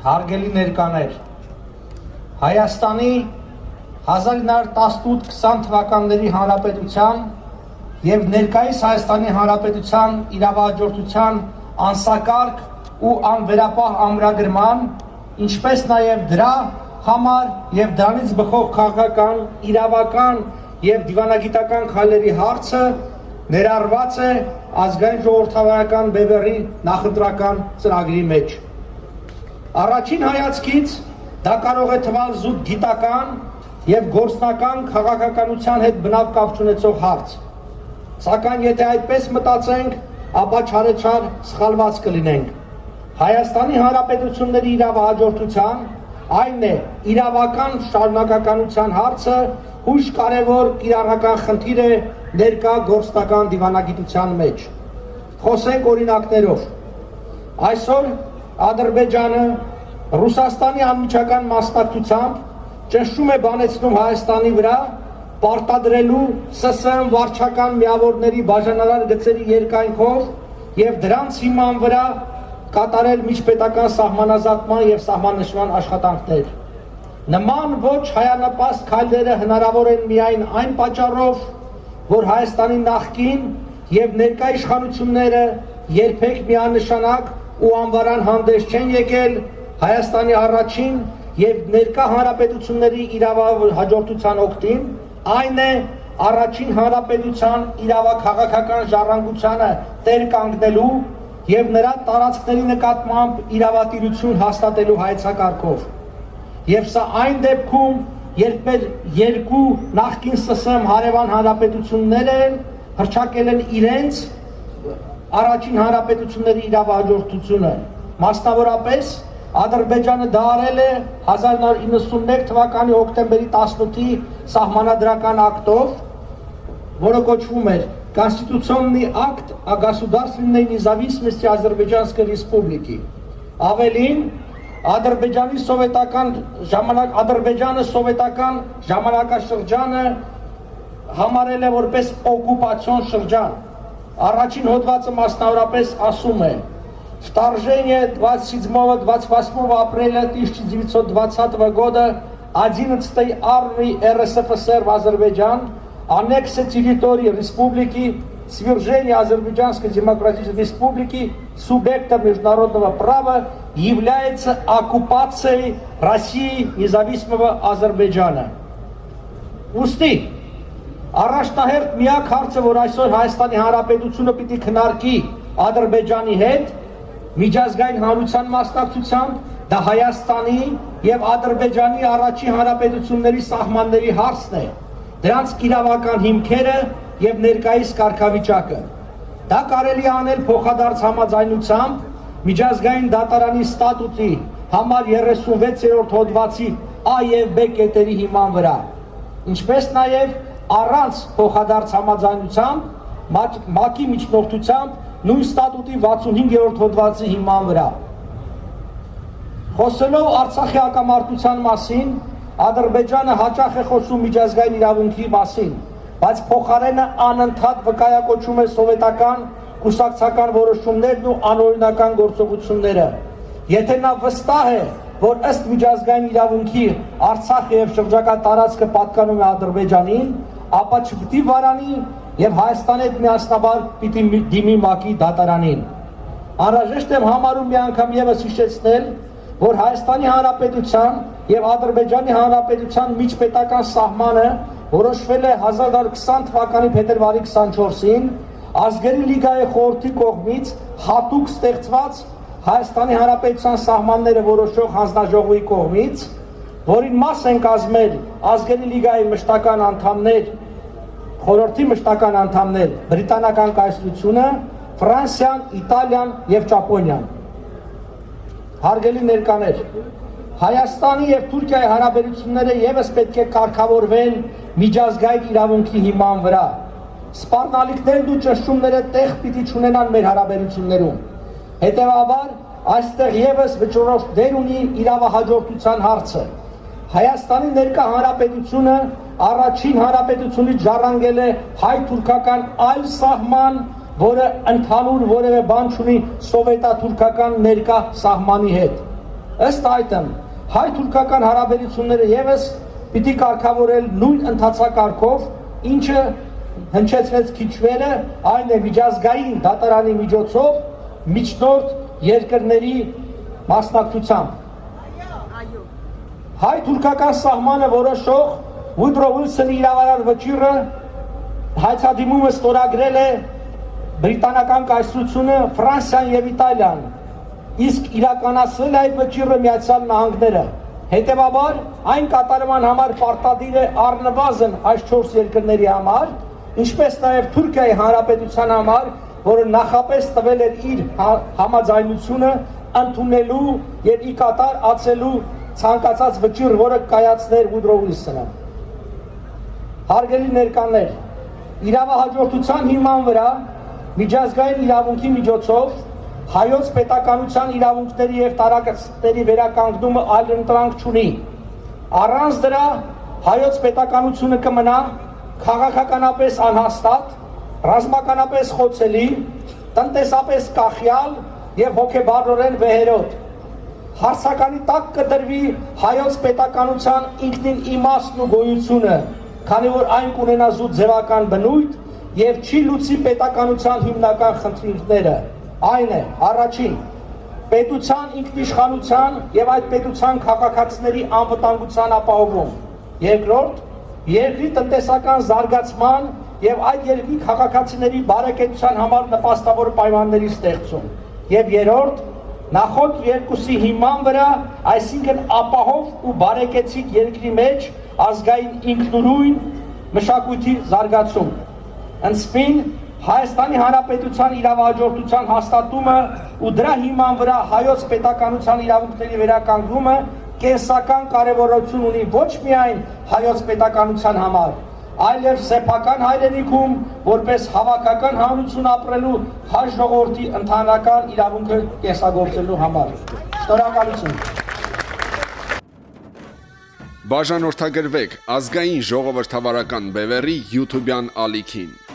Հարգելի ներկաներ, Հայաստանի 1918-20 թվականների Հանրապետության և ներկայիս Հայաստանի Հանրապետության իրավահաջորդության անսակարգ ու անվերապահ ամրագրման, ինչպես նաև դրա համար և դրանից բխող քաղաքական, իրավական և դիվանագիտական քայլերի հարցը ներառված է ազգային ժողովրդավարական բևեռի նախընտրական ծրագրի մեջ։ Առաջին հայացքից դա կարող է թվալ զուտ գիտական և գործնական քաղաքականության հետ բնավ կապ չունեցող հարց։ Սակայն եթե այդպես մտածենք, ապա չարեչար սխալված կլինենք։ Հայաստանի Հանրապետությունների իրավահաջորդության, այն է իրավական շարունակականության հարցը հույժ կարևոր կիրառական խնդիր է ներկա գործնական դիվանագիտության մեջ։ Խոսենք օրինակներով։ Այսօր Ադրբեջանը Ռուսաստանի անմիջական մասնակցությամբ ճնշում է բանեցնում Հայաստանի վրա, պարտադրելու ՍՍՀ վարչական միավորների բաժանարար գծերի երկայնքով և դրանց հիման վրա կատարել միջպետական սահմանազատման և սահմաննշման աշխատանքներ։ Նման ոչ հայանպաստ քայլերը հնարավոր են միայն այն պատճառով, որ Հայաստանի նախկին և ներկա իշխանությունները երբեք միանշանակ ու անվարան հանդես չեն եկել Հայաստանի առաջին և ներկա հանրապետությունների իրավահաջորդության օգտին, այն է առաջին հանրապետության իրավաքաղաքական ժառանգությանը տեր կանգնելու և նրա տարածքների նկատմամբ իրավատիրություն հաստատելու հայեցակարգով։ Եվ սա այն դեպքում, երբ մեր երկու նախկին ՍՍՀ հարևան հանրապետությունները հռչակել են իրենց առաջին հանրապետությունների իրավահաջորդությունը, մասնավորապես Ադրբեջանը դա արել է 1991 թվականի հոկտեմբերի 18-ի սահմանադրական ակտով, որը կոչվում էր Конституционный акт о государственной независимости Азербайджанской Республики։ Ավելին, Ադրբեջանը սովետական ժամանակաշրջանը համարել է որպես օկուպացիոն շրջան։ Առաջին հոդվածը մասնավորապես ասում է. Вторжение 27-28 апреля 1920 года 11-й армии РСФСР в Азербайджан, аннексия территории республики, свержение Азербайджанской Демократической Республики субъектом международного права является оккупацией России независимого Азербайджана։ Ուստի առաջնահերթ միակ հարցը, որ այսօր Հայաստանի Հանրապետությունը պիտի քննարկի Ադրբեջանի հետ միջազգային հանրության մասնակցությամբ, դա Հայաստանի և Ադրբեջանի առաջին հանրապետությունների սահմանների հարցն է, դրանց իրավական հիմքերը և ներկայիս կարգավիճակը։ Դա կարելի է անել փոխադարձ համաձայնությամբ միջազգային դատարանի ստատուտի համար 36-րդ հոդվածի A և B կետերի հիման վրա, ինչպես նաև առանց փոխադարձ համաձայնությամբ ՄԱԿ-ի միջնորդությամբ նույն ստատուտի 65-րդ հոդվածի հիման վրա։ Խոսելով Արցախի հակամարտության մասին, Ադրբեջանը հաճախ է խոսում միջազգային իրավունքի մասին, բայց փոխարենը անընդհատ վկայակոչում է սովետական կուսակցական որոշումներն ու անօրինական գործողությունները։ Եթե նա վստահ է, որ ըստ միջազգային իրավունքի Արցախը և շրջակա տարածքը պատկանում է Ադրբեջանին, ապա չպիտի վարանի և Հայաստանի հետ միասնաբար պիտի դիմի ՄԱԿ-ի դատարանին։ Անհրաժեշտ եմ համարում մի անգամ ևս հիշեցնել, որ Հայաստանի Հանրապետության և Ադրբեջանի Հանրապետության միջպետական սահմանը որոշվել է 1920 թվականի փետրվարի 24-ին Ազգերի լիգայի խորհրդի կողմից հատուկ ստեղծված Հայաստանի Հանրապետության սահմանները որոշող հանձնաժողովի կողմից, որին մաս են կազմել Ազգերի լիգայի մշտական անդամներ, խորհրդի մշտական անդամներ Բրիտանական կայսրությունը, Ֆրանսիան, Իտալիան և Ճապոնիան։ Հարգելի ներկաներ, Հայաստանի և Թուրքիայի հարաբերությունները ևս պետք է կարգավորվեն միջազգային իրավունքի հիման վրա։ Սպառնալիքներն ու ճնշումները տեղ պիտի չունենան մեր հարաբերություններում։ Հետևաբար, այստեղ ևս վճռորոշ դեր ունի իրավահաջորդության հարցը։ Հայաստանի ներկա հանրապետությունը առաջին հանրապետությունից ժառանգել է հայ-թուրքական այլ սահման, որը ընդհանուր որևէ բան չունի սովետա-թուրքական ներկա սահմանի հետ։ Ըստ այդմ, հայ-թուրքական հարաբերությունները եւս պիտի կարգավորել նույն ընթացակարգով, ինչը հնչեցվեց քիչ վերը, այն է միջազգային դատարանի միջոցով միջնորդ երկրների մասնակցությամբ։ Հայ-թուրքական սահմանը որոշող Վուդրո Վիլսոնի իրավարար վճիռը հայցադիմումը ստորագրել է բրիտանական կայսրությունը, Ֆրանսիան եւ Իտալիան, իսկ իրականացրել է այդ վճիռը Միացյալ Նահանգները։ Հետևաբար այն կատարման համար պարտադիր է առնվազն այս 4 երկրների համար, ինչպես նաեւ Թուրքիայի Հանրապետության համար, որը նախապես տվել էր իր համաձայնությունը ընդունելու եւ ի կատար ածելու ցանկացած վճիռ, որը կայացներ Վուդրո Վիլսոնը։ Հարգելի ներկաներ, իրավահաջորդության հիման վրա միջազգային իրավունքի միջոցով հայոց պետականության իրավունքների եւ տարածքների վերականգնումը այլ ընտրանք չունի։ Առանց դրա հայոց պետականությունը կմնա քաղաքականապես անհաստատ, ռազմականապես խոցելի, տնտեսապես կախյալ եւ հոգեբարորեն վեհերոտ։ Հարցականի տակ կդրվի հայոց պետականության ինքնին իմաստն ու գոյությունը, քանի որ այն կունենա զուտ ձևական բնույթ եւ չի լուծի պետականության հիմնական խնդիրները։ Այն է, առաջին, պետության ինքնիշխանության եւ այդ պետության քաղաքացիների անվտանգության ապահովում։ Երկրորդ, երկրի տնտեսական զարգացման եւ այդ երկրի քաղաքացիների բարեկեցության համար նպաստավոր պայմանների ստեղծում։ Եվ երրորդ, նախորդ երկուսի հիման վրա, այսինքն ապահով ու բարեկեցիկ երկրի մեջ ազգային ինքնուրույն մշակույթի զարգացում։ Ընսպին Հայաստանի Հանրապետության իրավահաջորդության հաստատումը ու դրա հիման վրա հայոց պետականության իրավունքների վերականգնումը կենսական կարևորություն ունի ոչ միայն հայոց պետականության համար, այլև սեփական հայրենիքում որպես հավաքական հանրություն ապրելու հայ ժողովրդի ընդհանրական իրավունքը կենսագործելու համար։ Շնորհակալություն։ Բաժանորդագրվեք ազգային ժողովրդավարական բևեռի YouTube-յան ալիքին։